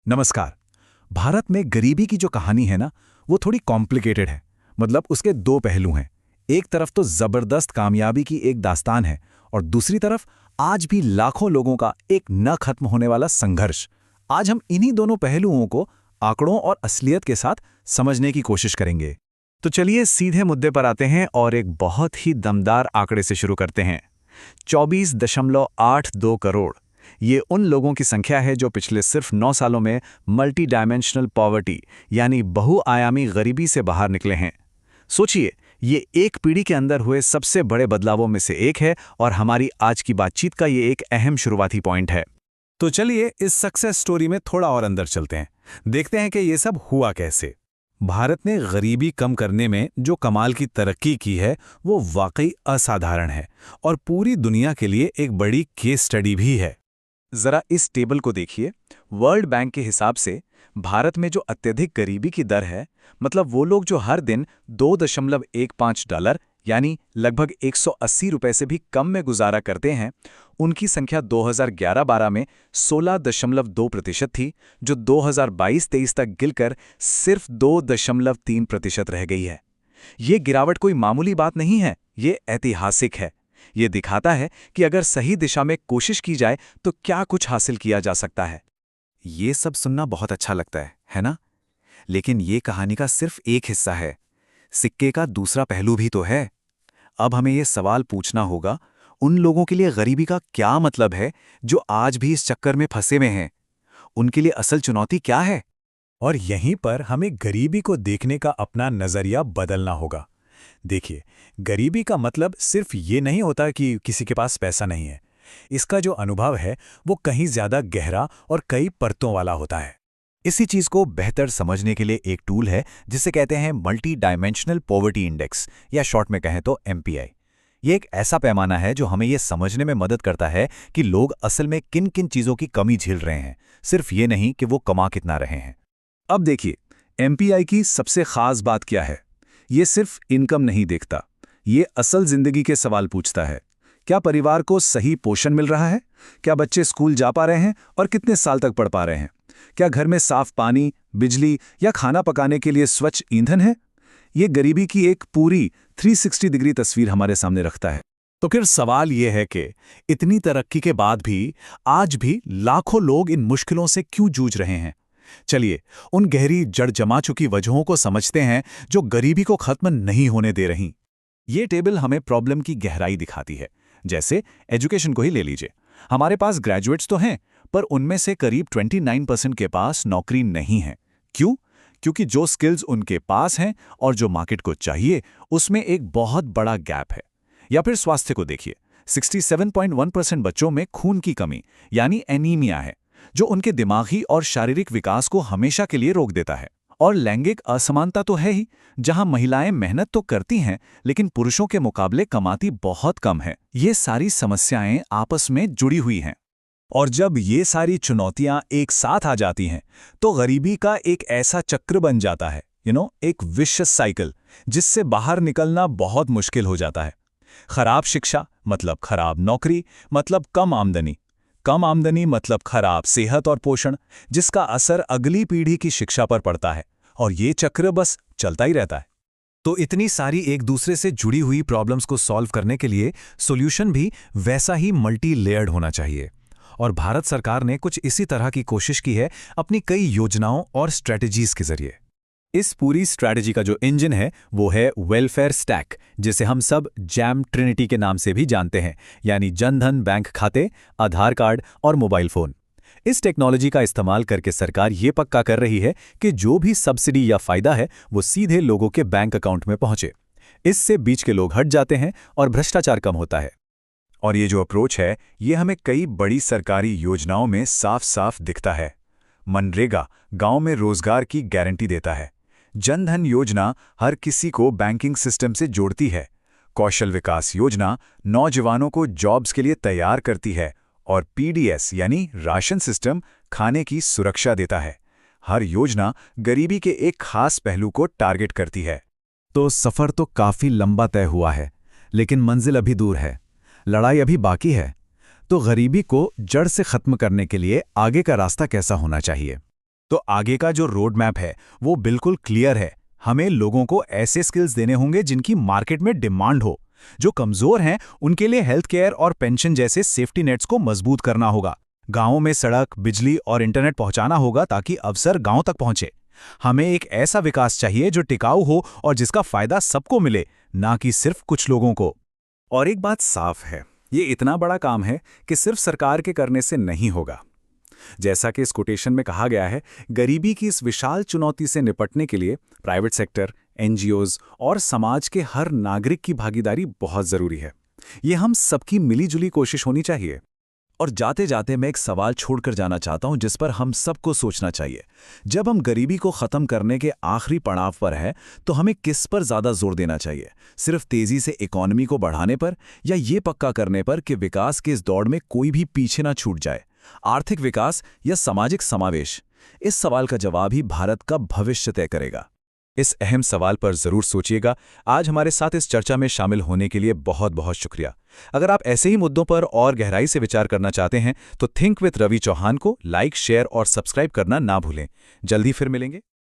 नमस्कार। भारत में गरीबी की जो कहानी है ना, वो थोड़ी कॉम्प्लिकेटेड है। मतलब उसके दो पहलू हैं। एक तरफ तो जबरदस्त कामयाबी की एक दास्तान है और दूसरी तरफ आज भी लाखों लोगों का एक न खत्म होने वाला संघर्ष। आज हम इन्हीं दोनों पहलुओं को आंकड़ों और असलियत के साथ समझने की कोशिश करेंगे। तो चलिए सीधे मुद्दे पर आते हैं और एक बहुत ही दमदार आंकड़े से शुरू करते हैं। 24.82 करोड़। ये उन लोगों की संख्या है जो पिछले सिर्फ 9 सालों में मल्टी डायमेंशनल पॉवर्टी यानी बहुआयामी गरीबी से बाहर निकले हैं। सोचिए, ये एक पीढ़ी के अंदर हुए सबसे बड़े बदलावों में से एक है और हमारी आज की बातचीत का ये एक अहम शुरुआती पॉइंट है। तो चलिए इस सक्सेस स्टोरी में थोड़ा और अंदर चलते हैं, देखते हैं कि ये सब हुआ कैसे। भारत ने गरीबी कम करने में जो कमाल की तरक्की की है वो वाकई असाधारण है और पूरी दुनिया के लिए एक बड़ी केस स्टडी भी है। जरा इस टेबल को देखिए। वर्ल्ड बैंक के हिसाब से भारत में जो अत्यधिक गरीबी की दर है, मतलब वो लोग जो हर दिन $2.15 यानी लगभग 180 रुपए से भी कम में गुजारा करते हैं, उनकी संख्या 2011-12 में 16.2% थी, जो 2022-23 तक गिरकर सिर्फ 2.3% रह गई है। ये गिरावट कोई मामूली बात नहीं है, ये ऐतिहासिक है। ये दिखाता है कि अगर सही दिशा में कोशिश की जाए तो क्या कुछ हासिल किया जा सकता है। ये सब सुनना बहुत अच्छा लगता है ना? लेकिन ये कहानी का सिर्फ एक हिस्सा है। सिक्के का दूसरा पहलू भी तो है। अब हमें ये सवाल पूछना होगा, उन लोगों के लिए गरीबी का क्या मतलब है जो आज भी इस चक्कर में फंसे हुए हैं? उनके लिए असल चुनौती क्या है? और यहीं पर हमें गरीबी को देखने का अपना नजरिया बदलना होगा। देखिए, गरीबी का मतलब सिर्फ ये नहीं होता कि किसी के पास पैसा नहीं है। इसका जो अनुभव है वो कहीं ज्यादा गहरा और कई परतों वाला होता है। इसी चीज को बेहतर समझने के लिए एक टूल है जिसे कहते हैं मल्टी डायमेंशनल पॉवर्टी इंडेक्स, या शॉर्ट में कहें तो MPI। ये एक ऐसा पैमाना है जो हमें ये समझने में मदद करता है कि लोग असल में किन किन चीजों की कमी झेल रहे हैं, सिर्फ ये नहीं कि वो कमा कितना रहे हैं। अब देखिए, MPI की सबसे खास बात क्या है। ये सिर्फ इनकम नहीं देखता, ये असल जिंदगी के सवाल पूछता है। क्या परिवार को सही पोषण मिल रहा है? क्या बच्चे स्कूल जा पा रहे हैं और कितने साल तक पढ़ पा रहे हैं? क्या घर में साफ पानी, बिजली या खाना पकाने के लिए स्वच्छ ईंधन है? ये गरीबी की एक पूरी 360 डिग्री तस्वीर हमारे सामने रखता है। तो फिर सवाल ये है कि इतनी तरक्की के बाद भी आज भी लाखों लोग इन मुश्किलों से क्यों जूझ रहे हैं? चलिए उन गहरी जड़ जमा चुकी वजहों को समझते हैं जो गरीबी को खत्म नहीं होने दे रही। ये टेबल हमें प्रॉब्लम की गहराई दिखाती है। जैसे एजुकेशन को ही ले लीजिए। हमारे पास ग्रेजुएट्स तो हैं, पर उनमें से करीब 29% के पास नौकरी नहीं है। क्यों? क्योंकि जो स्किल्स उनके पास हैं और जो मार्केट को चाहिए, उसमें एक बहुत बड़ा गैप है। या फिर स्वास्थ्य को देखिए। 67.1% बच्चों में खून की कमी यानी एनीमिया है, जो उनके दिमागी और शारीरिक विकास को हमेशा के लिए रोक देता है। और लैंगिक असमानता तो है ही, जहां महिलाएं मेहनत तो करती हैं लेकिन पुरुषों के मुकाबले कमाती बहुत कम है। ये सारी समस्याएं आपस में जुड़ी हुई हैं। और जब ये सारी चुनौतियां एक साथ आ जाती हैं तो गरीबी का एक ऐसा चक्र बन जाता है, एक विशियस साइकिल, जिससे बाहर निकलना बहुत मुश्किल हो जाता है। खराब शिक्षा मतलब खराब नौकरी, मतलब कम आमदनी। कम आमदनी मतलब खराब सेहत और पोषण, जिसका असर अगली पीढ़ी की शिक्षा पर पड़ता है। और ये चक्र बस चलता ही रहता है। तो इतनी सारी एक दूसरे से जुड़ी हुई प्रॉब्लम्स को सॉल्व करने के लिए सॉल्यूशन भी वैसा ही मल्टी लेयर्ड होना चाहिए। और भारत सरकार ने कुछ इसी तरह की कोशिश की है अपनी कई योजनाओं और स्ट्रेटजीज के जरिए। इस पूरी स्ट्रैटेजी का जो इंजन है वो है वेलफेयर स्टैक, जिसे हम सब जैम ट्रिनिटी के नाम से भी जानते हैं, यानी जनधन बैंक खाते, आधार कार्ड और मोबाइल फोन। इस टेक्नोलॉजी का इस्तेमाल करके सरकार ये पक्का कर रही है कि जो भी सब्सिडी या फायदा है वो सीधे लोगों के बैंक अकाउंट में पहुंचे। इससे बीच के लोग हट जाते हैं और भ्रष्टाचार कम होता है। और ये जो अप्रोच है ये हमें कई बड़ी सरकारी योजनाओं में साफ साफ दिखता है। मनरेगा गांव में रोजगार की गारंटी देता है। जनधन योजना हर किसी को बैंकिंग सिस्टम से जोड़ती है। कौशल विकास योजना नौजवानों को जॉब्स के लिए तैयार करती है। और PDS यानी राशन सिस्टम खाने की सुरक्षा देता है। हर योजना गरीबी के एक खास पहलू को टारगेट करती है। तो सफर तो काफी लंबा तय हुआ है, लेकिन मंजिल अभी दूर है, लड़ाई अभी बाकी है। तो गरीबी को जड़ से खत्म करने के लिए आगे का रास्ता कैसा होना चाहिए? तो आगे का जो रोड मैप है वो बिल्कुल क्लियर है। हमें लोगों को ऐसे स्किल्स देने होंगे जिनकी मार्केट में डिमांड हो। जो कमजोर हैं उनके लिए हेल्थ केयर और पेंशन जैसे सेफ्टी नेट्स को मजबूत करना होगा। गांवों में सड़क, बिजली और इंटरनेट पहुंचाना होगा ताकि अवसर गांव तक पहुंचे। हमें एक ऐसा विकास चाहिए जो टिकाऊ हो और जिसका फायदा सबको मिले, ना कि सिर्फ कुछ लोगों को। और एक बात साफ है, ये इतना बड़ा काम है कि सिर्फ सरकार के करने से नहीं होगा। जैसा कि इस कोटेशन में कहा गया है, गरीबी की इस विशाल चुनौती से निपटने के लिए प्राइवेट सेक्टर, एनजीओज और समाज के हर नागरिक की भागीदारी बहुत जरूरी है। ये हम सबकी मिलीजुली कोशिश होनी चाहिए। और जाते जाते मैं एक सवाल छोड़कर जाना चाहता हूं जिस पर हम सबको सोचना चाहिए। जब हम गरीबी को खत्म करने के आखिरी पड़ाव पर हैं, तो हमें किस पर ज्यादा जोर देना चाहिए? सिर्फ तेजी से इकोनॉमी को बढ़ाने पर, या ये पक्का करने पर कि विकास के इस दौड़ में कोई भी पीछे ना छूट जाए? आर्थिक विकास या सामाजिक समावेश? इस सवाल का जवाब ही भारत का भविष्य तय करेगा। इस अहम सवाल पर जरूर सोचिएगा। आज हमारे साथ इस चर्चा में शामिल होने के लिए बहुत बहुत शुक्रिया। अगर आप ऐसे ही मुद्दों पर और गहराई से विचार करना चाहते हैं तो थिंक विद रवि चौहान को लाइक, शेयर और सब्सक्राइब करना ना भूलें। जल्दी फिर मिलेंगे।